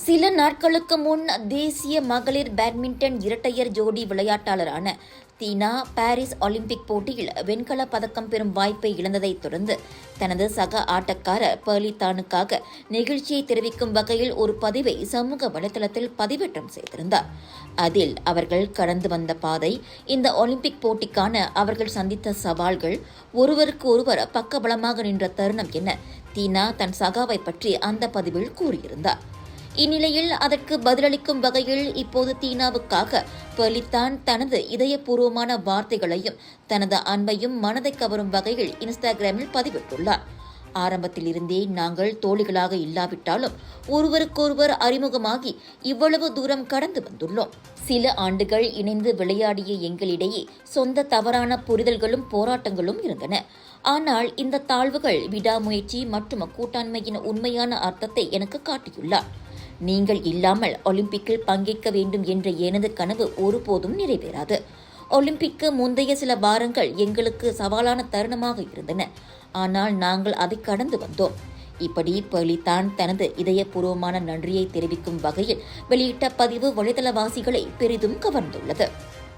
சில நாட்களுக்கு முன் தேசிய மகளிர் பேட்மிண்டன் இரட்டையர் ஜோடி விளையாட்டாளரான தீனா பாரிஸ் ஒலிம்பிக் போட்டியில் வெண்கலப் பதக்கம் பெறும் வாய்ப்பை இழந்ததைத் தொடர்ந்து தனது சக ஆட்டக்காரர் பெர்லித்தானுக்காக நெகிழ்ச்சியை தெரிவிக்கும் வகையில் ஒரு பதிவை சமூக வலைதளத்தில் பதிவேற்றம் செய்திருந்தார். அதில் அவர்கள் கடந்து வந்த பாதை, இந்த ஒலிம்பிக் போட்டிக்கான அவர்கள் சந்தித்த சவால்கள், ஒருவருக்கு ஒருவர் பக்கபலமாக நின்ற தருணம் என தீனா தன் சகாவை பற்றி அந்த பதிவில் கூறியிருந்தார். இந்நிலையில் அதற்கு பதிலளிக்கும் வகையில் இப்போது தீனாவுக்காக பெர்லித்தான் தனது இதயபூர்வமான வார்த்தைகளையும் தனது அன்பையும் மனதை கவரும் வகையில் இன்ஸ்டாகிராமில் பதிவிட்டுள்ளார். ஆரம்பத்தில் இருந்தே நாங்கள் தோழிகளாக இல்லாவிட்டாலும் ஒருவருக்கொருவர் அறிமுகமாகி இவ்வளவு தூரம் கடந்து வந்துள்ளோம். சில ஆண்டுகள் இணைந்து விளையாடிய எங்களிடையே சொந்த தவறான புரிதல்களும் போராட்டங்களும் இருந்தன. ஆனால் இந்த தாழ்வுகள் விடாமுயற்சி மற்றும் கூட்டாண்மையின் உண்மையான அர்த்தத்தை எனக்கு காட்டியுள்ளார். நீங்கள் இல்லாமல் ஒலிம்பிக்கில் பங்கேற்க வேண்டும் என்ற எனது கனவு ஒருபோதும் நிறைவேறாது. ஒலிம்பிக்கு முந்தைய சில வாரங்கள் எங்களுக்கு சவாலான தருணமாக இருந்தன. ஆனால் நாங்கள் அதை கடந்து வந்தோம். இப்படி பெர்லித்தான் தனது இதயபூர்வமான நன்றியை தெரிவிக்கும் வகையில் வெளியிட்ட பதிவு வலைதளவாசிகளை பெரிதும் கவர்ந்துள்ளது.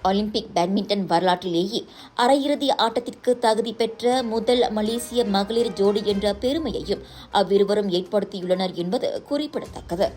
ஒலிம்பிக் பேட்மிண்டன் வரலாற்றிலேயே அரையிறுதி ஆட்டத்திற்கு தகுதி பெற்ற முதல் மலேசிய மகளிர் ஜோடி என்ற பெருமையையும் அவ்விருவரும் ஏற்படுத்தியுள்ளனர் என்பது குறிப்பிடத்தக்கது.